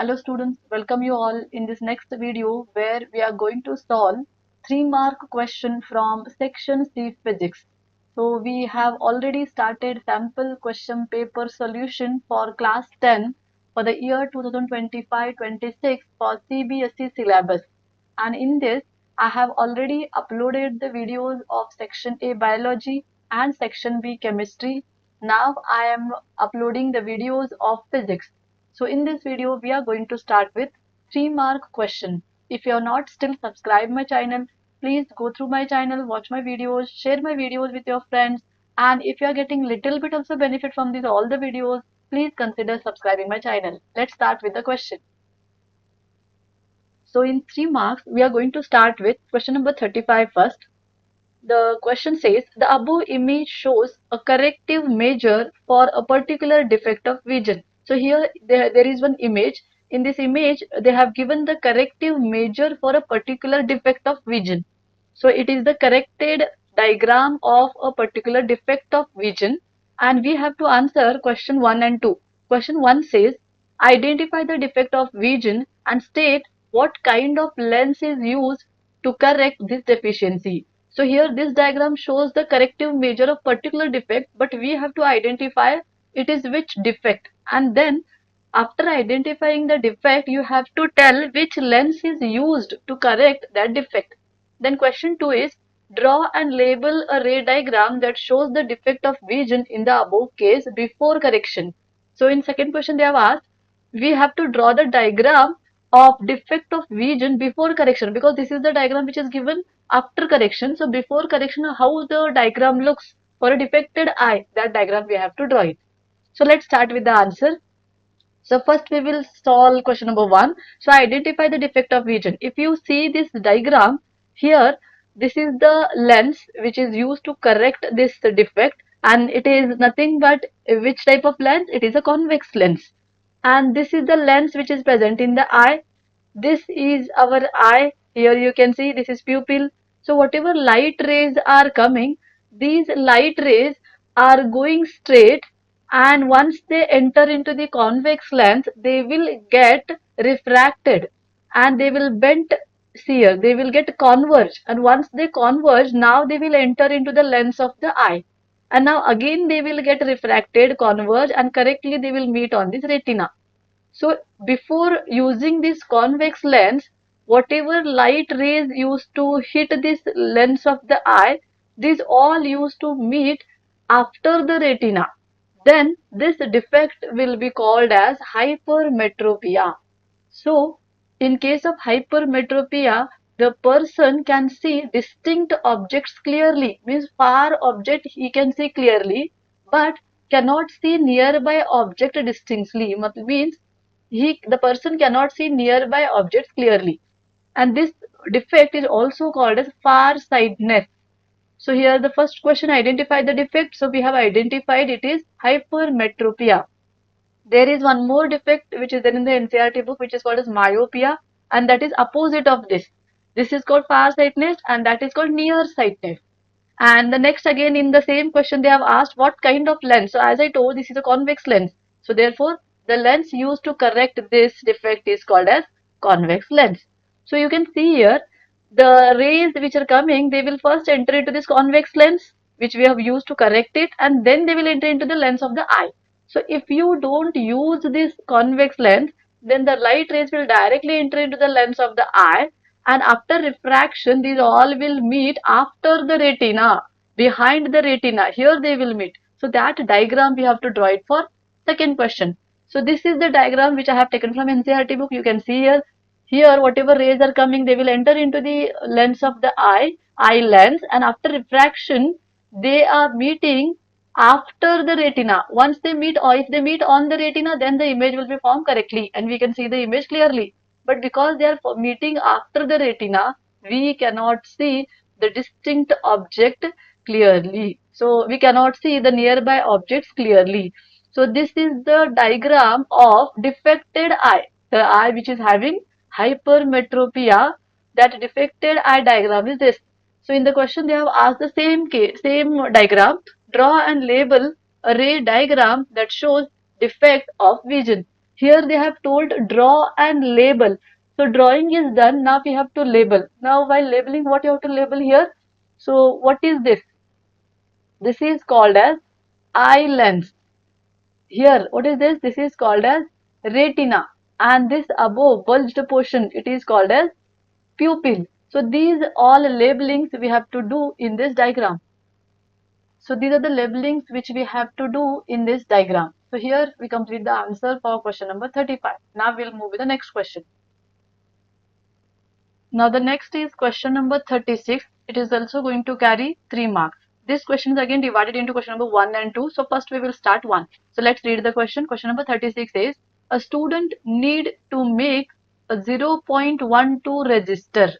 Hello students, welcome you all in this next video where we are going to solve 3-mark question from section C physics. So we have already started sample question paper solution for class 10 for the year 2025-26 for CBSE syllabus. And in this I have already uploaded the videos of section A biology and section B chemistry. Now I am uploading the videos of physics. So in this video, we are going to start with 3-mark question. If you are not still subscribed my channel, please go through my channel, watch my videos, share my videos with your friends. And if you are getting little bit also benefit from these all the videos, please consider subscribing my channel. Let's start with the question. So in 3 marks, we are going to start with question number 35 first. The question says, the above image shows a corrective measure for a particular defect of vision. So here there is one image. In this image, they have given the corrective measure for a particular defect of vision. So it is the corrected diagram of a particular defect of vision. And we have to answer question 1 and 2. Question 1 says, identify the defect of vision and state what kind of lens is used to correct this deficiency. So here this diagram shows the corrective measure of particular defect, but we have to identify it is which defect, and then after identifying the defect you have to tell which lens is used to correct that defect. Then question 2 is draw and label a ray diagram that shows the defect of vision in the above case before correction. So in second question they have asked we have to draw the diagram of defect of vision before correction, because this is the diagram which is given after correction. So before correction, how the diagram looks for a defected eye, that diagram we have to draw it. So let's start with the answer. So first we will solve question number 1. So identify the defect of vision. If you see this diagram here, this is the lens which is used to correct this defect, and it is nothing but which type of lens? It is a convex lens. And this is the lens which is present in the eye. This is our eye. Here you can see this is pupil. So whatever light rays are coming, these light rays are going straight, and once they enter into the convex lens, they will get refracted and they will bend here, they will get converge, and once they converge, now they will enter into the lens of the eye, and now again they will get refracted, converge, and correctly they will meet on this retina. So before using this convex lens, whatever light rays used to hit this lens of the eye, these all used to meet after the retina. Then this defect will be called as hypermetropia. So in case of hypermetropia, the person can see distinct objects clearly, means far object he can see clearly, but cannot see nearby object distinctly, means the person cannot see nearby objects clearly, and this defect is also called as farsightedness. So here the first question, identify the defect. So we have identified it is hypermetropia. There is one more defect which is there in the NCERT book, which is called as myopia, and that is opposite of this. This is called farsightedness and that is called nearsightedness. And the next again in the same question they have asked what kind of lens. So as I told, this is a convex lens. So therefore the lens used to correct this defect is called as convex lens. So you can see here the rays which are coming, they will first enter into this convex lens which we have used to correct it, and then they will enter into the lens of the eye. So if you don't use this convex lens, then the light rays will directly enter into the lens of the eye, and after refraction these all will meet after the retina, behind the retina, here they will meet. So that diagram we have to draw it for second question. So this is the diagram which I have taken from NCERT book. You can see here, whatever rays are coming, they will enter into the lens of the eye lens, and after refraction they are meeting after the retina. Once they meet, or if they meet on the retina, then the image will be formed correctly and we can see the image clearly. But because they are meeting after the retina, we cannot see the distinct object clearly. So we cannot see the nearby objects clearly. So this is the diagram of defected eye, the eye which is having hypermetropia. That defected eye diagram is this. So in the question they have asked the same diagram. Draw and label a ray diagram that shows defect of vision. Here they have told draw and label. So drawing is done. Now we have to label. Now while labeling, what you have to label here? So what is this? This is called as eye lens. Here, what is this? This is called as retina. And this above bulged portion, it is called as pupil. So these all labelings we have to do in this diagram. So these are the labelings which we have to do in this diagram. So here we complete the answer for question number 35. Now we'll move to the next question. Now the next is question number 36. It is also going to carry 3 marks. This question is again divided into question number 1 and 2. So first we will start 1. So let's read the question. Question number 36 is, a student need to make a 0.12 resistor.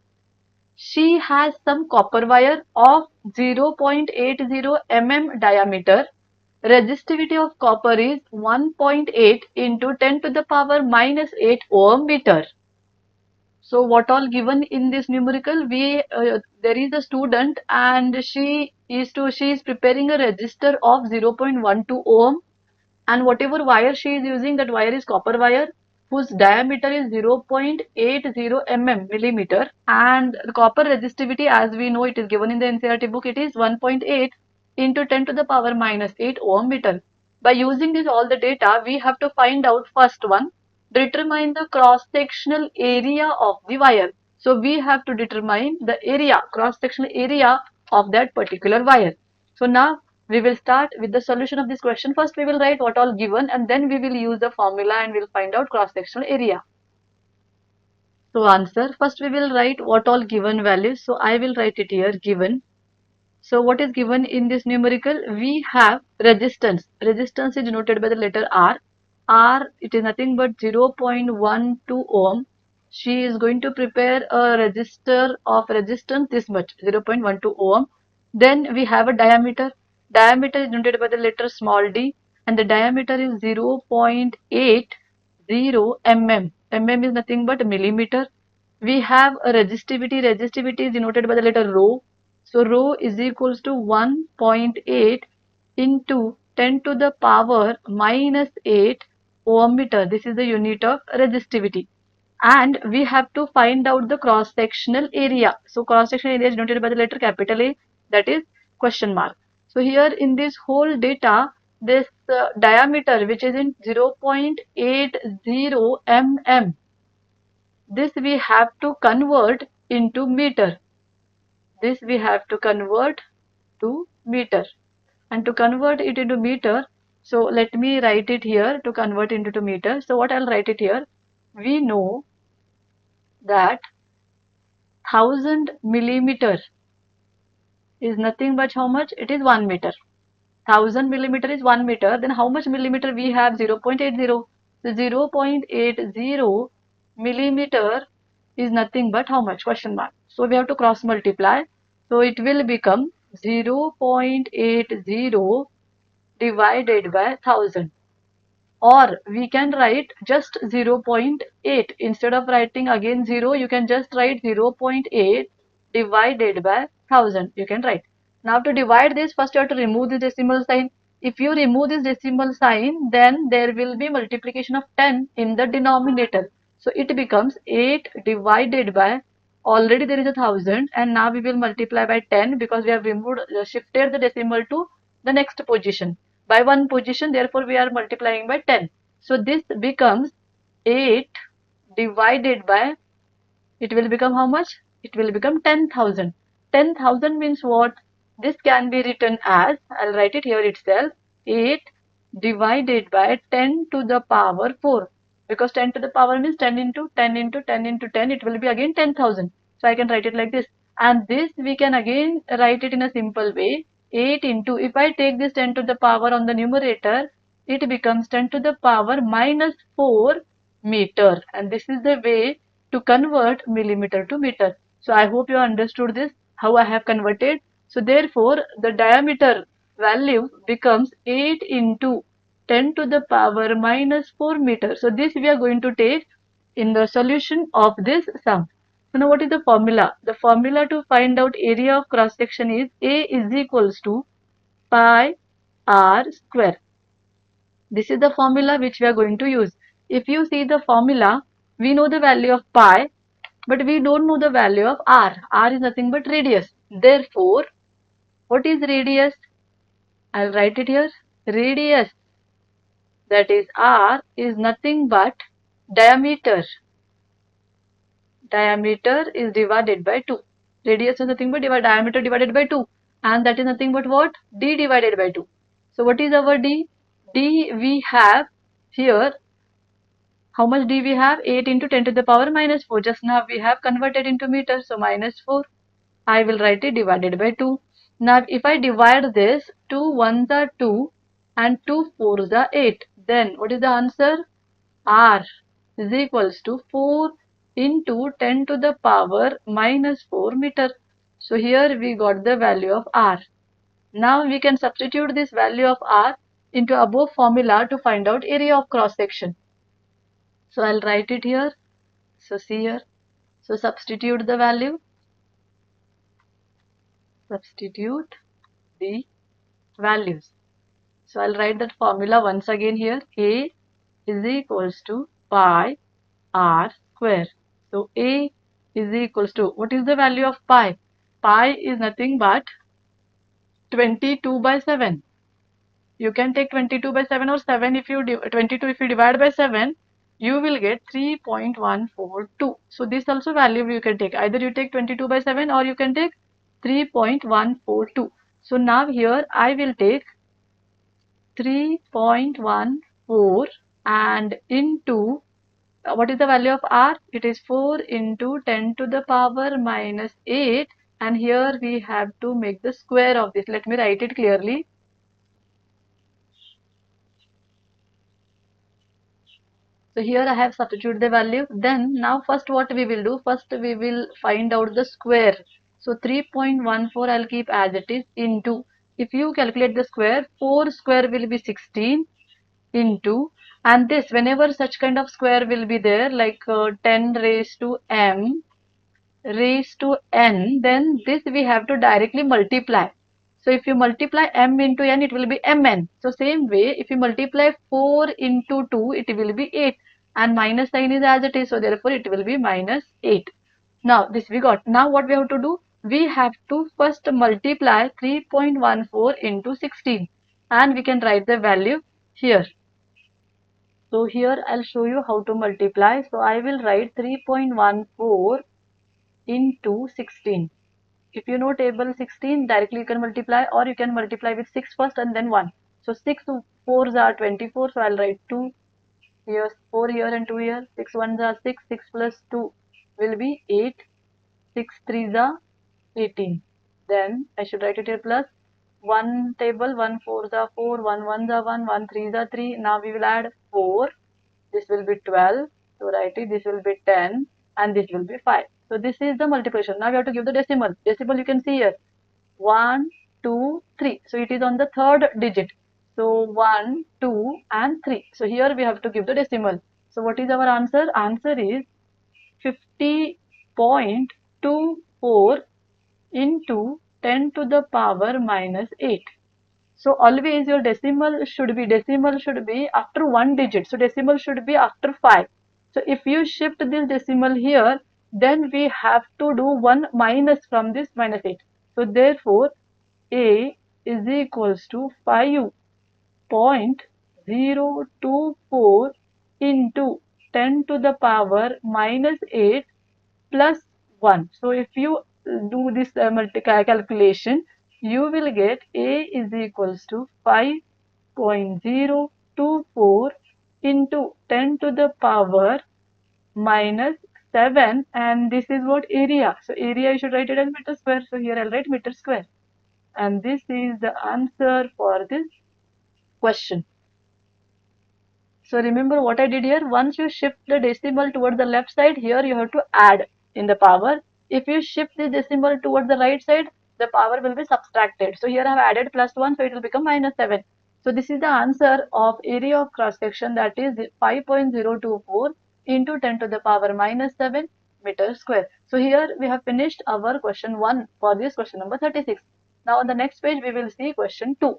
She has some copper wire of 0.80 mm diameter. Resistivity of copper is 1.8 into 10 to the power minus 8 ohm meter. So what all given in this numerical? There is a student and she is preparing a resistor of 0.12 ohm, and whatever wire she is using, that wire is copper wire whose diameter is 0.80 millimeter, and the copper resistivity, as we know, it is given in the NCERT book, it is 1.8 into 10 to the power minus 8 ohm meter. By using this all the data, we have to find out first one, determine the cross-sectional area of the wire. So we have to determine the area, cross-sectional area of that particular wire. So now we will start with the solution of this question. First we will write what all given, and then we will use the formula and we'll find out cross-sectional area. So answer, first we will write what all given values. So I will write it here, given. So what is given in this numerical? We have resistance. Resistance is denoted by the letter R. R, it is nothing but 0.12 ohm. She is going to prepare a resistor of resistance this much, 0.12 ohm. Then we have a diameter. Diameter is denoted by the letter small d, and the diameter is 0.80 mm. Mm is nothing but millimeter. We have a resistivity. Resistivity is denoted by the letter rho. So rho is equals to 1.8 into 10 to the power minus 8 ohm meter. This is the unit of resistivity. And we have to find out the cross-sectional area. So cross-sectional area is denoted by the letter capital A, that is question mark. So here in this whole data, this diameter, which is in 0.80 mm, this we have to convert into meter. This we have to convert to meter. And to convert it into meter, so let me write it here to convert into meter. So what I'll write it here, we know that 1000 millimeter is nothing but how much? It is 1 meter. 1000 millimeter is 1 meter. Then how much millimeter we have? 0.80. So 0.80 millimeter is nothing but how much? Question mark. So we have to cross multiply. So it will become 0.80 divided by 1000. Or we can write just 0.8. Instead of writing again 0, you can just write 0.8 divided by 1000. You can write. Now to divide this, first you have to remove the decimal sign. If you remove this decimal sign, then there will be multiplication of 10 in the denominator. So it becomes 8 divided by, already there is 1000, and now we will multiply by 10 because we have shifted the decimal to the next position by one position, therefore we are multiplying by 10. So this becomes 8 divided by, it will become how much? It will become 10,000. 10,000 means what? This can be written as, I'll write it here itself, 8 divided by 10 to the power 4. Because 10 to the power means 10 into 10 into 10 into 10, it will be again 10,000. So I can write it like this. And this we can again write it in a simple way. 8 into, if I take this 10 to the power on the numerator, it becomes 10 to the power minus 4 meter. And this is the way to convert millimeter to meter. So I hope you understood this, how I have converted. So therefore, the diameter value becomes 8 into 10 to the power minus 4 meter. So this we are going to take in the solution of this sum. So now what is the formula? The formula to find out area of cross section is A is equals to pi r square. This is the formula which we are going to use. if you see the formula, we know the value of pi, but we don't know the value of r. R is nothing but radius. Therefore, what is radius? I'll write it here. Radius, that is r, is nothing but diameter. Diameter is divided by 2. Radius is nothing but diameter divided by 2. And that is nothing but what? D divided by 2. So what is our D? D we have here. How much D we have? 8 into 10 to the power minus 4. Just now we have converted into meters. So minus 4. I will write it divided by 2. Now if I divide this, 2 ones are 2 and 2 fours are 8. Then what is the answer? R is equals to 4 into 10 to the power minus 4 meter. So here we got the value of R. Now we can substitute this value of R into above formula to find out area of cross section. So I'll write it here. So see here. So substitute the value. Substitute the values. So I'll write that formula once again here. A is equals to pi r square. So A is equals to, what is the value of pi? Pi is nothing but 22 by 7. You can take 22 by 7 or 7 if you 22 if you divide by 7, you will get 3.142. So this also value you can take. Either you take 22 by 7 or you can take 3.142. So now here I will take 3.14 and into what is the value of r? It is 4 into 10 to the power minus 8, and here we have to make the square of this. Let me write it clearly. So here I have substituted the value. Then now first what we will do? First we will find out the square. So 3.14 I'll keep as it is into. If you calculate the square, 4 square will be 16 into, and this whenever such kind of square will be there like 10 raised to m raised to n, then this we have to directly multiply. So if you multiply m into n, it will be mn. So same way, if you multiply 4 into 2, it will be 8, and minus sign is as it is, so therefore it will be minus 8. Now this we got. Now what we have to do? We have to first multiply 3.14 into 16, and we can write the value here. So here I'll show you how to multiply. So I will write 3.14 into 16. If you know table 16, directly you can multiply, or you can multiply with 6 first and then 1. So 6 fours are 24, so I'll write 2 here, 4 here and 2 here. 6 ones are 6, 6 plus 2 will be 8, 6 threes are 18. Then I should write it here plus 1 table, 1 fours are 4, 1 ones are 1, 1 threes are 3. Now we will add 4. This will be 12. So write it, this will be 10 and this will be 5. So this is the multiplication. Now we have to give the decimal. Decimal you can see here. 1, 2, 3. So it is on the third digit. So 1, 2 and 3. So here we have to give the decimal. So what is our answer? Answer is 50.24 into 10 to the power minus 8. So always your decimal should be after one digit. So decimal should be after 5. So if you shift this decimal here, then we have to do one minus from this minus 8. So therefore A is equals to 5.024 into 10 to the power minus 8 plus 1. So if you do this calculation, you will get A is equals to 5.024 into 10 to the power minus 7, and this is what area. So area you should write it as meter square. So here I'll write meter square. And this is the answer for this question. So remember what I did here. Once you shift the decimal towards the left side, here you have to add in the power. If you shift the decimal towards the right side, the power will be subtracted. So here I have added plus 1, so it will become minus 7. So this is the answer of area of cross section, that is 5.024 into 10 to the power minus 7 meter square. So here we have finished our question 1 for this question number 36. Now on the next page we will see question 2.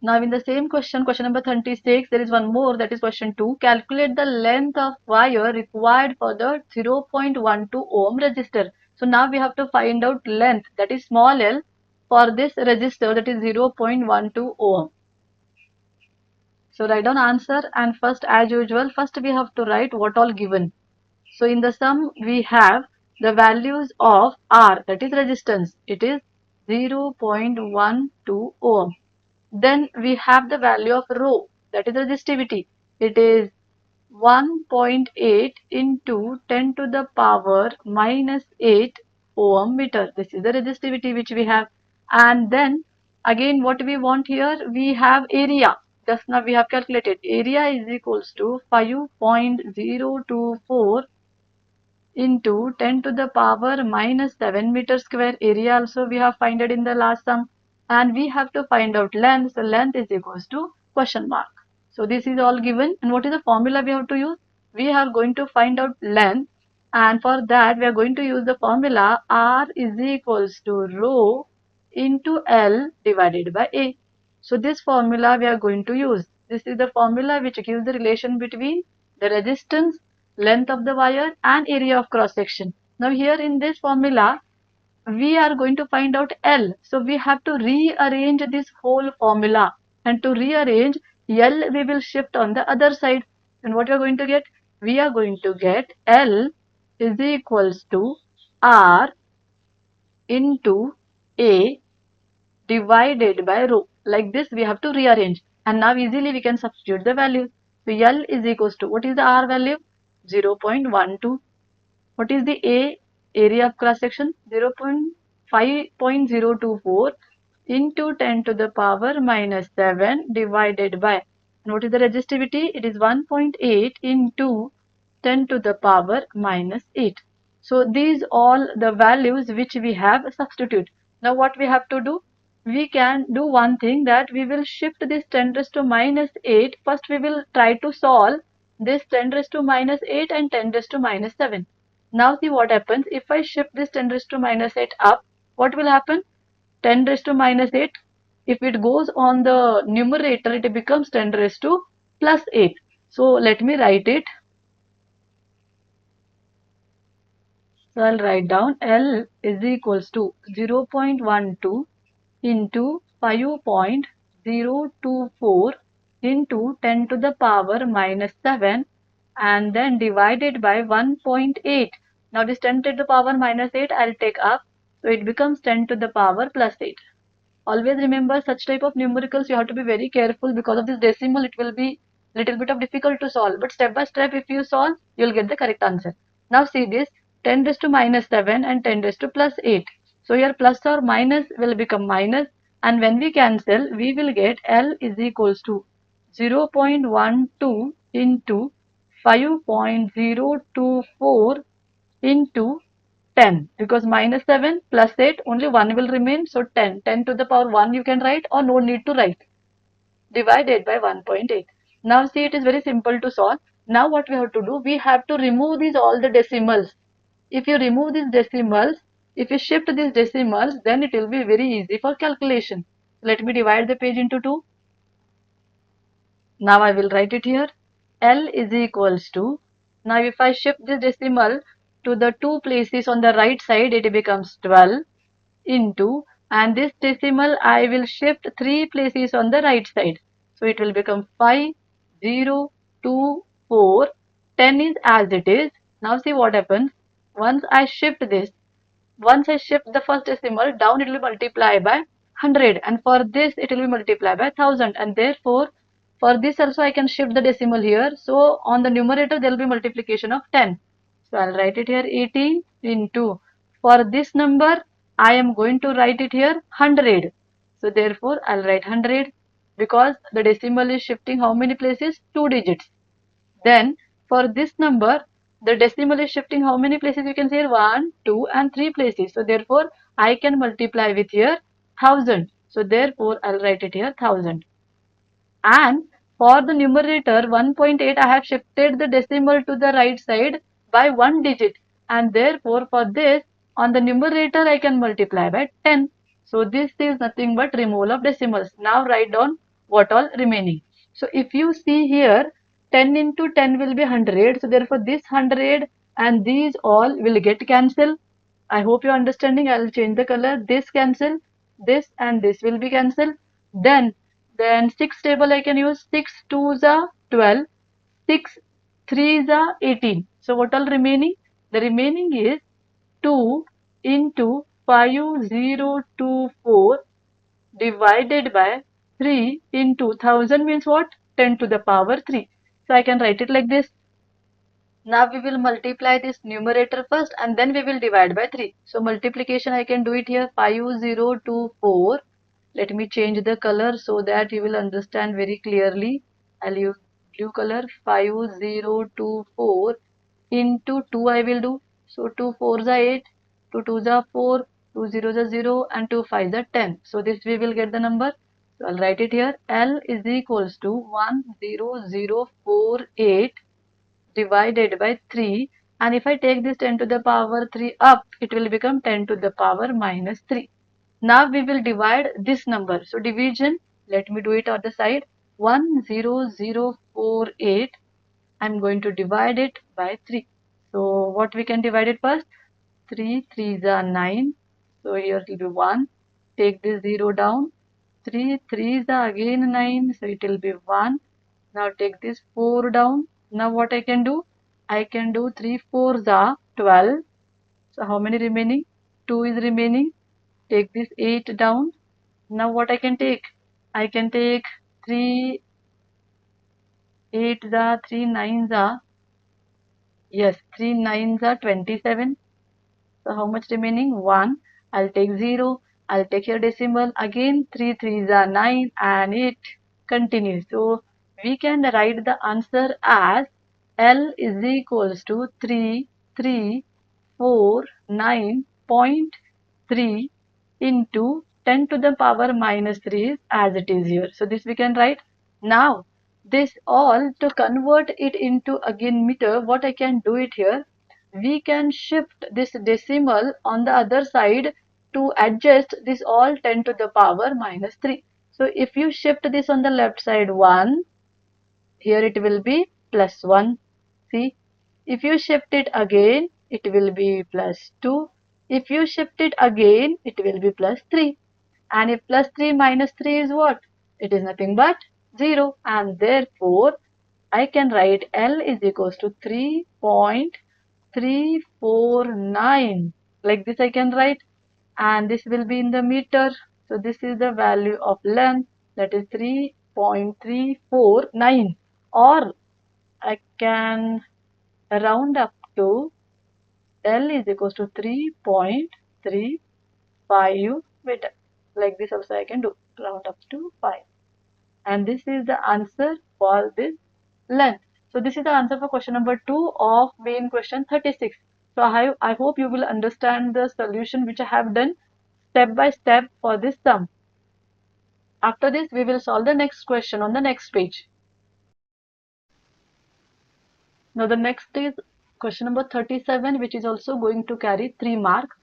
Now in the same question, question number 36, there is one more, that is question 2. Calculate the length of wire required for the 0.12 ohm resistor. So now we have to find out length, that is small l, for this resistor, that is 0.12 ohm. So write down answer, and first, as usual, first we have to write what all given. So in the sum we have the values of R, that is resistance, it is 0.12 ohm. Then we have the value of rho, that is resistivity. It is 1.8 into 10 to the power minus 8 ohm meter. This is the resistivity which we have. And then again what we want here, we have area. Just now we have calculated. Area is equals to 5.024 into 10 to the power minus 7 meter square. Area also we have found it in the last sum, and we have to find out length. So length is equals to question mark. So this is all given, and what is the formula we have to use? We are going to find out length, and for that we are going to use the formula R is equals to rho into L divided by A. So this formula we are going to use. This is the formula which gives the relation between the resistance, length of the wire, and area of cross section. Now here in this formula we are going to find out L. So we have to rearrange this whole formula, and to rearrange L we will shift on the other side, and what we are going to get? We are going to get L is equals to R into A divided by rho. Like this we have to rearrange, and now easily we can substitute the value. So L is equals to, what is the R value? 0.12. What is the A, area of cross section? 0.5.024 into 10 to the power minus 7 divided by, and what is the resistivity? It is 1.8 into 10 to the power minus 8. So these all the values which we have substitute. Now what we have to do? We can do one thing, that we will shift this 10 raised to minus 8. First we will try to solve this 10 raised to minus 8 and 10 raised to minus 7. Now see what happens. If I shift this 10 raised to minus 8 up, what will happen? 10 raised to minus 8. If it goes on the numerator, it becomes 10 raised to plus 8. So let me write it. So I'll write down L is equals to 0.12 into 5.024 into 10 to the power minus 7, and then divided by 1.8. Now this 10 to the power minus 8 I'll take up, so it becomes 10 to the power plus 8. Always remember, such type of numericals you have to be very careful, because of this decimal it will be little bit of difficult to solve, but step by step if you solve you'll get the correct answer. Now see this 10 raised to minus 7 and 10 raised to plus 8. So here plus or minus will become minus, and when we cancel we will get L is equals to 0.12 into 5.024 into 10, because minus 7 plus 8 only 1 will remain, so 10 to the power 1 you can write, or no need to write, divided by 1.8. Now see, it is very simple to solve. Now what we have to do, we have to remove these all the decimals. If you remove these decimals, if you shift these decimals, then it will be very easy for calculation. Let me divide the page into 2. Now I will write it here. L is equals to, now if I shift this decimal to the two places on the right side, it becomes 12 into, and this decimal I will shift 3 places on the right side. So it will become 5, 0, 2, 4, 10 is as it is. Now see what happens. Once I shift the first decimal down, it will multiply by 100, and for this it will be multiplied by 1000, and therefore for this also I can shift the decimal here. So on the numerator there will be multiplication of 10. So I'll write it here 18 into, for this number I am going to write it here 100. So therefore I'll write 100, because the decimal is shifting how many places? 2 digits. Then for this number, the decimal is shifting how many places? You can say 1, 2 and 3 places. So therefore I can multiply with here 1000. So therefore I'll write it here 1000. And for the numerator 1.8, I have shifted the decimal to the right side by 1 digit, and therefore for this on the numerator I can multiply by 10. So this is nothing but removal of decimals. Now write down what all remaining. So if you see here, 10 into 10 will be 100. So therefore this 100 and these all will get cancelled. I hope you're understanding. I'll change the color. This cancel, this and this will be cancelled. Then 6 table I can use. 6 2s are 12. 6 3s are 18. So what all remaining? The remaining is 2 into 5024 divided by 3 into 1000 means what? 10 to the power 3. So I can write it like this. Now we will multiply this numerator first and then we will divide by 3. So multiplication I can do it here. 5024. Let me change the color so that you will understand very clearly. I'll use blue color. 5024 into 2 I will do. So 2 4s are 8, 2 2s are 4, 2 zeros are 0 and 2 5s are 10. So this we will get the number. So I'll write it here. L is equals to 10048 divided by 3, and if I take this 10 to the power 3 up, it will become 10 to the power minus 3. Now we will divide this number. So division, let me do it on the side. 10048, I'm going to divide it by 3. So what we can divide it first? 3 3s are 9. So here it will be 1. Take this 0 down. 3 3s are again 9. So it will be 1. Now take this 4 down. Now what I can do? I can do 3 4s are 12. So how many remaining? 2 is remaining. Take this 8 down. Now what I can take? I can take 3 8s are 3 9s are, yes, 3 9s are 27. So how much remaining? 1. I'll take 0. I'll take your decimal. Again 3 3s are 9 and it continues. So we can write the answer as L is equals to 3349.3 into 10 to the power minus 3 is as it is here. So this we can write. Now this all to convert it into again meter, what I can do it here, we can shift this decimal on the other side to adjust this all 10 to the power minus 3. So if you shift this on the left side 1, here it will be plus 1. See, if you shift it again, it will be plus 2. If you shift it again, it will be plus 3. And if plus 3 minus 3 is what? It is nothing but 0. And therefore, I can write L is equals to 3.349. Like this I can write. And this will be in the meter. So this is the value of length, that is 3.349. Or I can round up to L is equals to 3.35 meter. Like this also I can do, round up to 5. And this is the answer for this length. So this is the answer for question number 2 of main question 36. So I hope you will understand the solution which I have done step by step for this sum. After this, we will solve the next question on the next page. Now the next is question number 37, which is also going to carry 3 marks.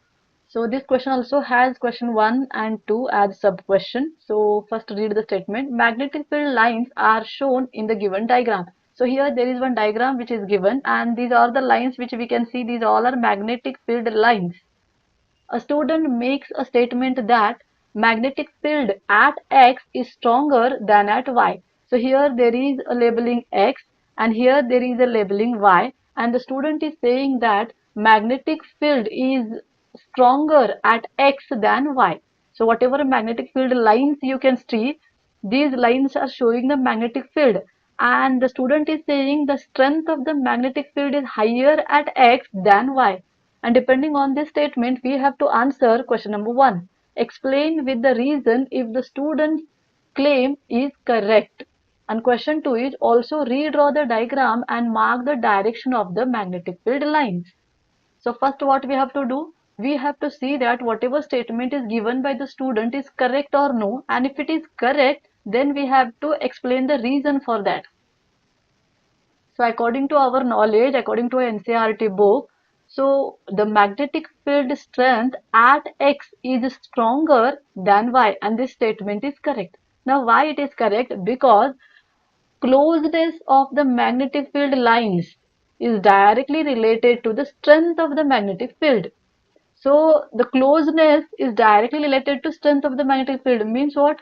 So this question also has question 1 and 2 as sub question. So first read the statement. Magnetic field lines are shown in the given diagram. So here there is one diagram which is given, and these are the lines which we can see. These all are magnetic field lines. A student makes a statement that magnetic field at X is stronger than at Y. So here there is a labeling X and here there is a labeling Y, and the student is saying that magnetic field is stronger at X than Y. So whatever magnetic field lines you can see, these lines are showing the magnetic field, and the student is saying the strength of the magnetic field is higher at X than Y. And depending on this statement, we have to answer question number 1. Explain with the reason if the student's claim is correct. And question 2 is also redraw the diagram and mark the direction of the magnetic field lines. So first what we have to do? We have to see that whatever statement is given by the student is correct or no. And if it is correct, then we have to explain the reason for that. So according to our knowledge, according to a NCERT book, so the magnetic field strength at X is stronger than Y, and this statement is correct. Now why it is correct? Because closeness of the magnetic field lines is directly related to the strength of the magnetic field. So the closeness is directly related to strength of the magnetic field. Means what?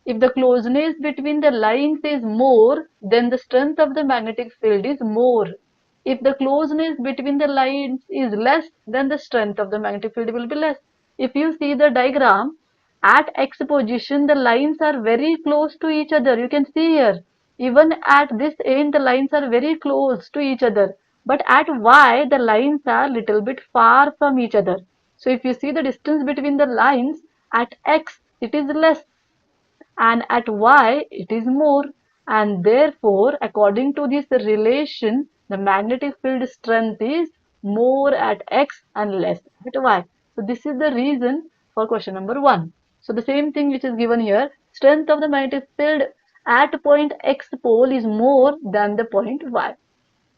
If the closeness between the lines is more, then the strength of the magnetic field is more. If the closeness between the lines is less, then the strength of the magnetic field will be less. If you see the diagram, at X position, the lines are very close to each other. You can see here, even at this end, the lines are very close to each other. But at Y, the lines are little bit far from each other. So if you see the distance between the lines, at X, it is less, and at Y it is more, and therefore according to this relation the magnetic field strength is more at X and less at Y. So this is the reason for question number 1. So the same thing which is given here, strength of the magnetic field at point X pole is more than the point Y.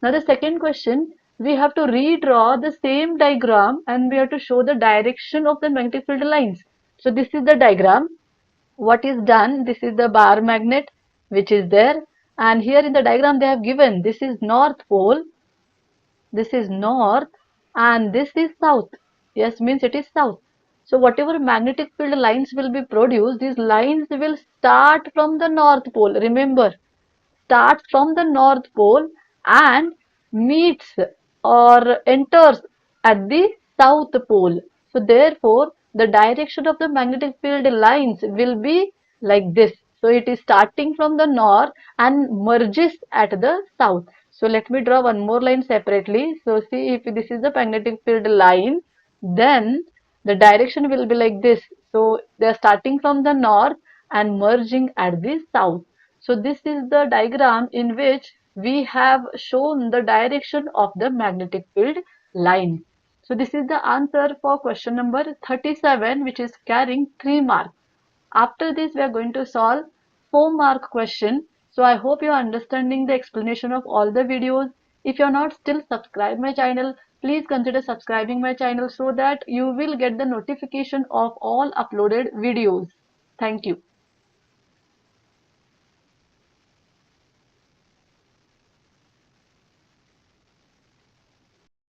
Now the second question, we have to redraw the same diagram and we have to show the direction of the magnetic field lines. So this is the diagram. What is done, this is the bar magnet which is there, and here in the diagram they have given this is north pole, this is north, and this is south. Yes, means it is south. So whatever magnetic field lines will be produced, these lines will start from the north pole. Remember, starts from the North Pole and meets or enters at the South Pole. So therefore, the direction of the magnetic field lines will be like this. So it is starting from the north and merges at the south. So let me draw one more line separately. So see, if this is the magnetic field line, then the direction will be like this. So they are starting from the north and merging at the south. So this is the diagram in which we have shown the direction of the magnetic field line. So this is the answer for question number 37, which is carrying 3 marks. After this we are going to solve 4-mark question. So I hope you are understanding the explanation of all the videos. If you are not still subscribed my channel, please consider subscribing my channel so that you will get the notification of all uploaded videos. Thank you.